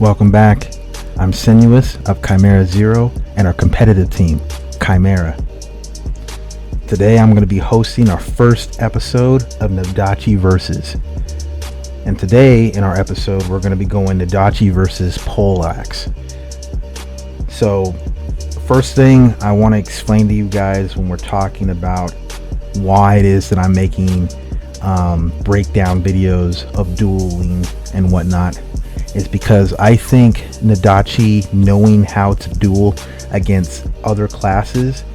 Welcome back. I'm Sinuous of Chimera Zero and our competitive team, Chimera. Today I'm going to be hosting our first episode of Nodachi Versus. And today in our episode we're going to be going Nodachi versus Poleaxe. So first thing I want to explain to you guys when we're talking about why it is that I'm making breakdown videos of dueling and whatnot is because I think Nodachi knowing how to duel against other classes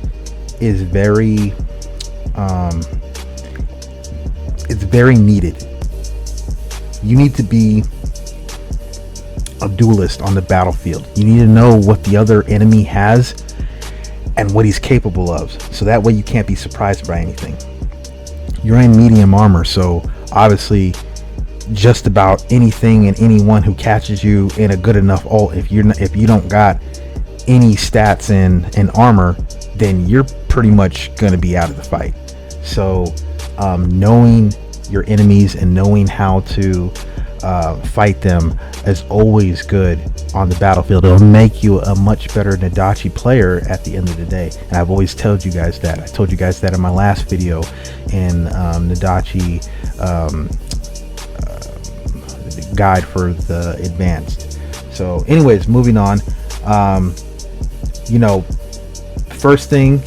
is very it's very needed. You need to be a duelist on the battlefild. You need to know what the other enemy has and what he's capable of, so that way you can't be surprised by anything. You're in medium armor, so obviously just about anything and anyone who catches you in a good enough ult, if you don't got any stats in armor, then you're pretty much going to be out of the fight. So knowing your enemies and knowing how to fight them is always good on the battlefield. It'll make you a much better Nodachi player at the end of the day, and I've always told you guys that. I told you guys that in my last video in Nodachi guide for the advanced. So anyways, moving on. First thing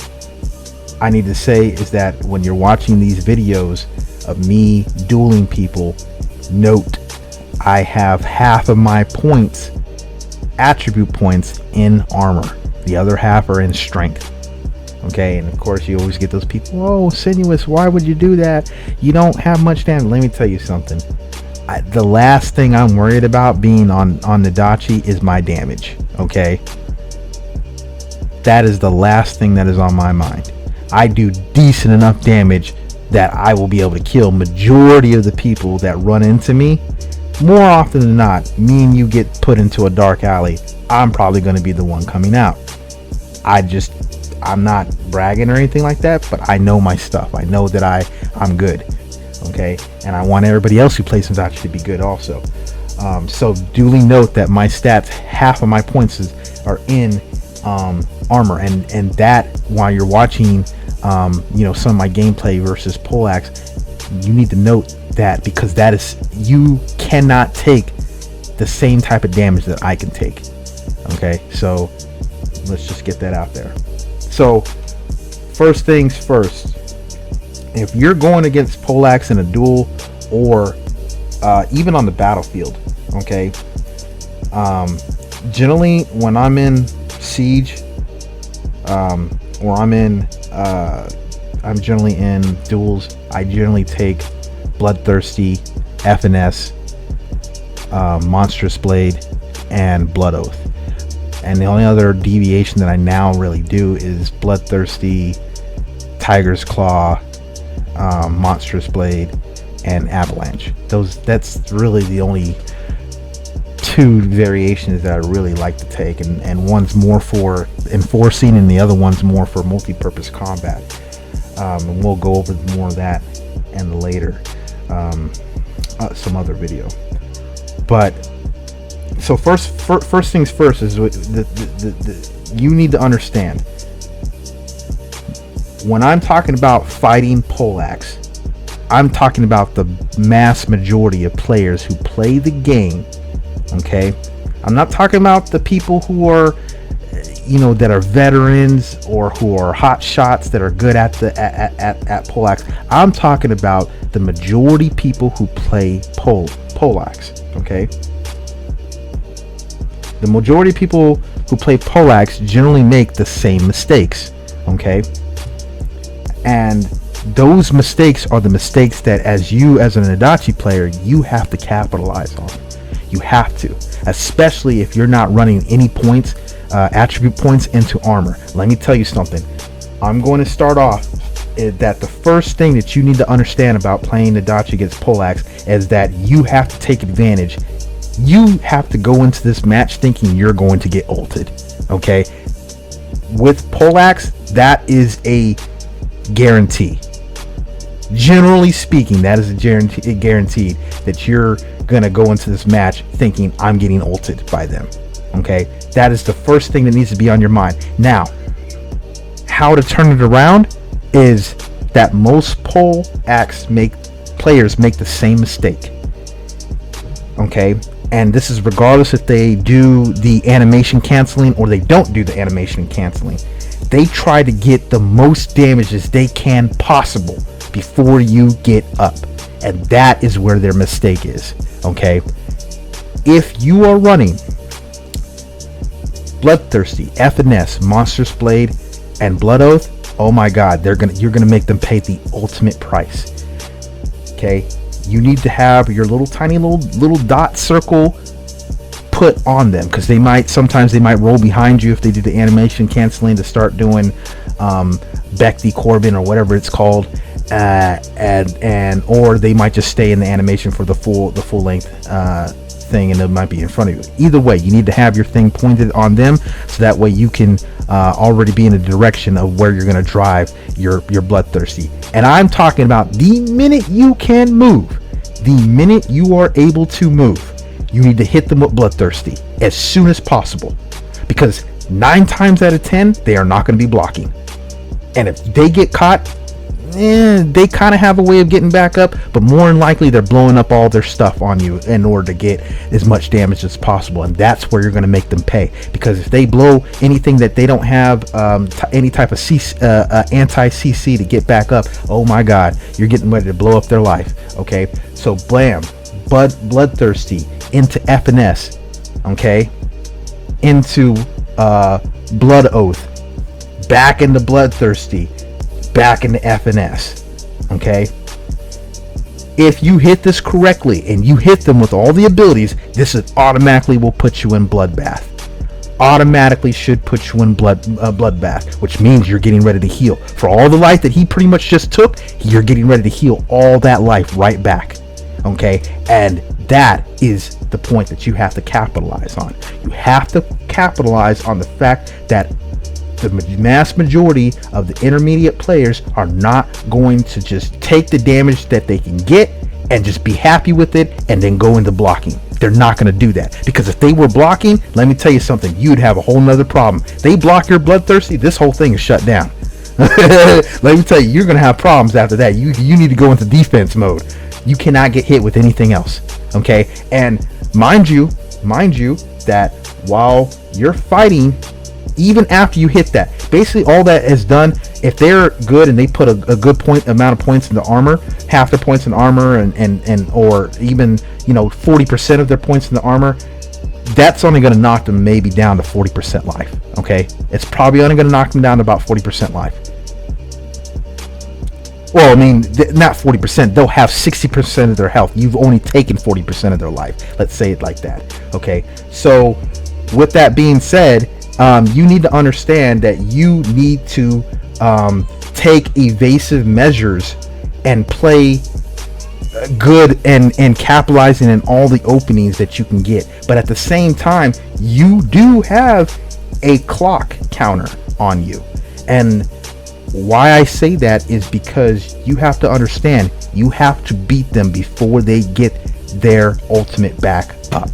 I need to say is that when you're watching these videos of me dueling people, note I have half of my points, attribute points, in armor. The other half are in strength. Okay, and of course you always get those people, oh, Sinuous, why would you do that? You don't have much damage. Let me tell you something. The last thing I'm worried about being on Nodachi is my damage. Okay, that is the last thing that is on my mind. I do decent enough damage that I will be able to kill majority of the people that run into me. More often than not, me and you get put into a dark alley, I'm probably going to be the one coming out. I'm not bragging or anything like that, but I know my stuff. I know that I'm good. Okay, and I want everybody else who plays Nodachi to be good also. So duly note that my stats, half of my points are in armor, and that while you're watching some of my gameplay versus Poleaxe, you need to note that, because that is, you cannot take the same type of damage that I can take. Okay, so let's just get that out there. So first things first, if you're going against Poleaxe in a duel or even on the battlefield, okay, generally when I'm in siege or I'm generally in duels, I generally take Bloodthirsty, FNS, Monstrous Blade, and Blood Oath. And the only other deviation that I now really do is Bloodthirsty, Tiger's Claw, Monstrous Blade, and Avalanche. That's really the only two variations that I really like to take, and one's more for enforcing and the other one's more for multi-purpose combat. And we'll go over more of that in later some other video. But so first things first is you need to understand, when I'm talking about fighting Poleaxe, I'm talking about the mass majority of players who play the game. Okay, I'm not talking about the people who are, that are veterans or who are hot shots that are good at Poleaxe. I'm talking about the majority people who play Poleaxe. Okay, the majority of people who play Poleaxe generally make the same mistakes. Okay, and those mistakes are the mistakes that as a Nodachi player, you have to capitalize on. You have to, especially if you're not running any points, attribute points into armor. Let me tell you something. I'm going to start off that the first thing that you need to understand about playing Nodachi against Poleaxe is that you have to take advantage. You have to go into this match thinking you're going to get ulted. Okay, with Poleaxe, that is a guarantee. Generally speaking, that is a guaranteed that you're gonna go into this match thinking I'm getting ulted by them. Okay, that is the first thing that needs to be on your mind. Now, how to turn it around is that most Poleaxe players make the same mistake. Okay, and this is regardless if they do the animation canceling or they don't do the animation canceling. They try to get the most damage as they can possible before you get up, and that is where their mistake is. Okay, if you are running Bloodthirsty, FNS, Monstrous Blade, and Blood Oath, oh my god, you're gonna make them pay the ultimate price. Okay, you need to have your little tiny little dot circle put on them, because sometimes they might roll behind you if they do the animation canceling to start doing Bekti Corbin or whatever it's called, and or they might just stay in the animation for the full length thing, and it might be in front of you. Either way, you need to have your thing pointed on them, so that way you can already be in the direction of where you're going to drive your Bloodthirsty. And I'm talking about the minute you can move, the minute you are able to move, you need to hit them with Bloodthirsty as soon as possible, because 9 times out of 10 they are not going to be blocking, and if they get caught, they kind of have a way of getting back up, but more than likely they're blowing up all their stuff on you in order to get as much damage as possible, and that's where you're going to make them pay. Because if they blow anything that they don't have any type of anti-CC to get back up, oh my god, you're getting ready to blow up their life. Okay, so blam, Bloodthirsty into FNS, okay, into Blood Oath, back into Bloodthirsty, back into FNS. Okay, if you hit this correctly and you hit them with all the abilities, this is automatically will put you in Bloodbath. Automatically should put you in Bloodbath, which means you're getting ready to heal for all the life that he pretty much just took. You're getting ready to heal all that life right back. Okay, and that is the point that you have to capitalize on. You have to capitalize on the fact that the mass majority of the intermediate players are not going to just take the damage that they can get and just be happy with it and then go into blocking. They're not going to do that, because if they were blocking, let me tell you something, you'd have a whole nother problem. They block your Bloodthirsty, this whole thing is shut down. Let me tell you, you're going to have problems after that. You need to go into defense mode. You cannot get hit with anything else. Okay, and mind you that while you're fighting, even after you hit that, basically all that is done, if they're good and they put a good amount of points in the armor, half the points in armor and or even 40% of their points in the armor, that's only going to knock them maybe down to 40% life. Okay, it's probably only going to knock them down to about 40% life. Well, I mean, not 40%. They'll have 60% of their health. You've only taken 40% of their life. Let's say it like that. Okay. So, with that being said, you need to understand that you need to take evasive measures and play good and capitalizing in all the openings that you can get. But at the same time, you do have a clock counter on you, and why I say that is because you have to understand, you have to beat them before they get their ultimate back up.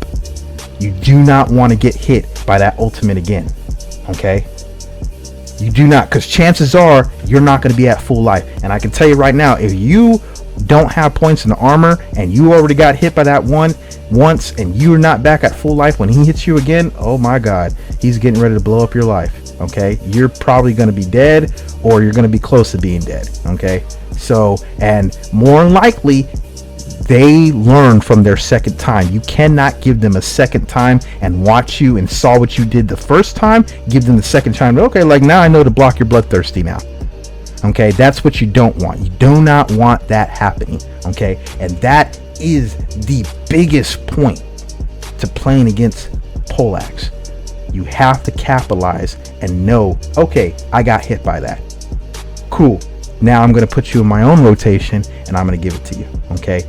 You do not want to get hit by that ultimate again. Okay, you do not, because chances are you're not going to be at full life. And I can tell you right now, if you don't have points in the armor and you already got hit by that one once and you're not back at full life when he hits you again, oh my god, he's getting ready to blow up your life. Okay, you're probably going to be dead, or you're going to be close to being dead. Okay, so, and more than likely they learn from their second time. You cannot give them a second time and watch you and saw what you did the first time, give them the second time. Okay, like now I know to block your Bloodthirsty now. Okay, that's what you don't want. You do not want that happening. Okay, and that is the biggest point to playing against Poleaxe. You have to capitalize and know, okay, I got hit by that. Cool. Now I'm going to put you in my own rotation and I'm going to give it to you. Okay.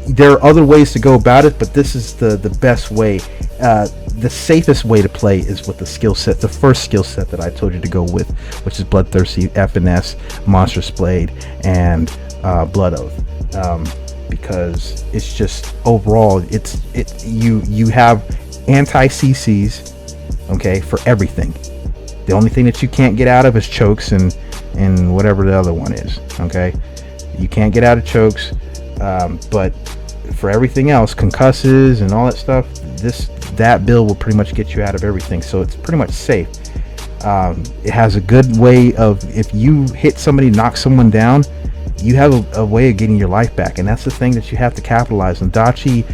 There are other ways to go about it, but this is the best way. The safest way to play is with the skill set, the first skill set that I told you to go with, which is Bloodthirsty, FNS, Monstrous Blade, and Blood Oath, because it's just overall you have anti CCs, okay, for everything. The only thing that you can't get out of is chokes and whatever the other one is, okay. You can't get out of chokes, but for everything else, concusses and all that stuff, that build will pretty much get you out of everything, so it's pretty much safe. It has a good way of, if you hit somebody, knock someone down, you have a way of getting your life back, and that's the thing that you have to capitalize on. Nodachi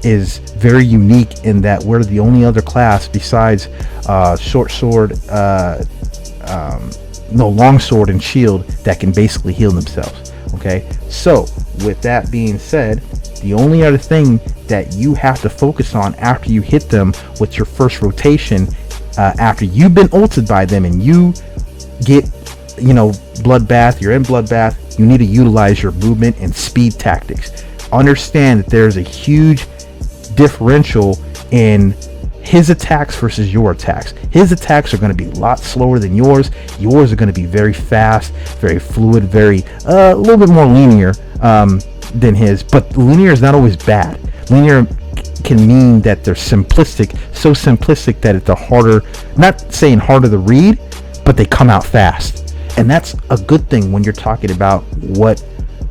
is very unique in that we're the only other class besides short sword, long sword and shield that can basically heal themselves. Okay, so with that being said, the only other thing that you have to focus on after you hit them with your first rotation, after you've been ulted by them and you get, bloodbath, you're in bloodbath, you need to utilize your movement and speed tactics. Understand that there's a huge differential in his attacks versus your attacks. His attacks are going to be a lot slower than yours. Yours are going to be very fast, very fluid, very a little bit more linear than his. But linear is not always bad. Linear can mean that they're simplistic, so simplistic that it's harder, not saying harder to read, but they come out fast. And that's a good thing when you're talking about what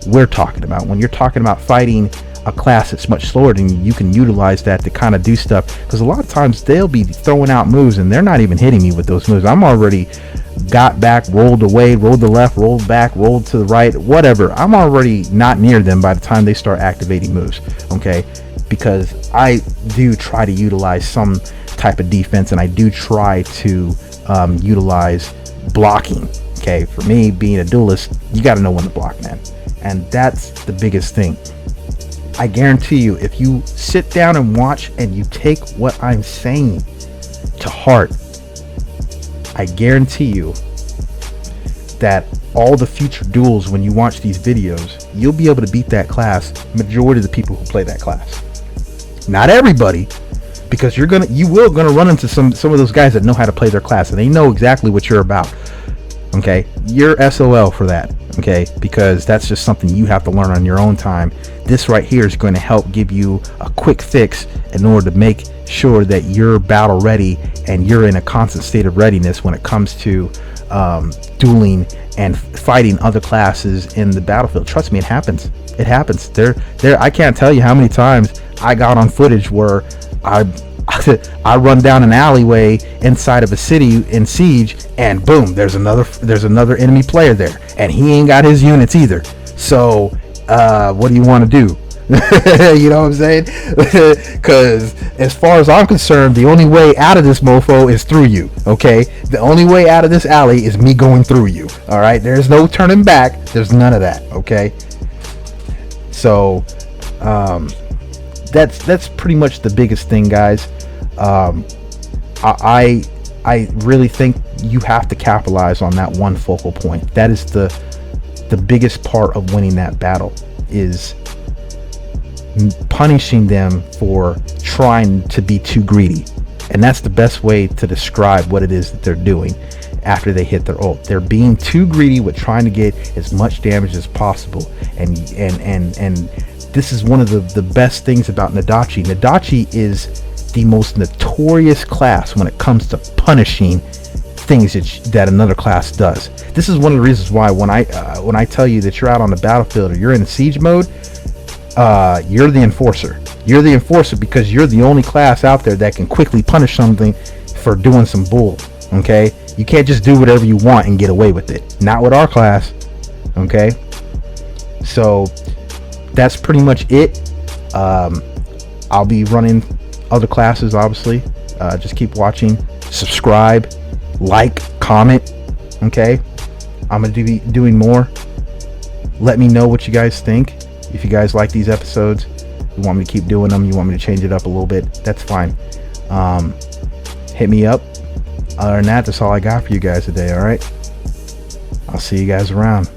we're talking about. When you're talking about fighting a class that's much slower, than you can utilize that to kind of do stuff, because a lot of times they'll be throwing out moves and they're not even hitting me with those moves. I'm already got back, rolled away, rolled to the left, rolled back, rolled to the right, whatever. I'm already not near them by the time they start activating moves, okay? Because I do try to utilize some type of defense, and I do try to utilize blocking. Okay, for me, being a duelist, you got to know when to block, man, and that's the biggest thing. I guarantee you, if you sit down and watch and you take what I'm saying to heart, I guarantee you that all the future duels, when you watch these videos, you'll be able to beat that class. Majority of the people who play that class, not everybody, because you will gonna run into some of those guys that know how to play their class and they know exactly what you're about. Okay, you're SOL for that. Okay, because that's just something you have to learn on your own time. This right here is going to help give you a quick fix in order to make sure that you're battle ready and you're in a constant state of readiness when it comes to dueling and fighting other classes in the battlefield. Trust me, it happens. It happens. There. I can't tell you how many times I got on footage where I run down an alleyway inside of a city in Siege, and boom, there's another enemy player there, and he ain't got his units either. So what do you want to do? You know what I'm saying? Because as far as I'm concerned, the only way out of this mofo is through you. Okay, the only way out of this alley is me going through you. All right, there's no turning back. There's none of that. Okay, so that's pretty much the biggest thing, guys. I really think you have to capitalize on that one focal point. That is the biggest part of winning that battle, is punishing them for trying to be too greedy. And that's the best way to describe what it is that they're doing after they hit their ult. They're being too greedy with trying to get as much damage as possible. And this is one of the best things about Nodachi. Nodachi is the most notorious class when it comes to punishing things that another class does. This is one of the reasons why when I tell you that you're out on the battlefield or you're in siege mode, you're the enforcer. You're the enforcer because you're the only class out there that can quickly punish something for doing some bull. Okay, you can't just do whatever you want and get away with it. Not with our class. Okay, so that's pretty much it. I'll be running other classes, obviously. Just keep watching, subscribe, like, comment. Okay, I'm gonna be doing more. Let me know what you guys think. If you guys like these episodes, you want me to keep doing them, you want me to change it up a little bit, that's fine. Hit me up. Other than that, that's all I got for you guys today. All right, I'll see you guys around.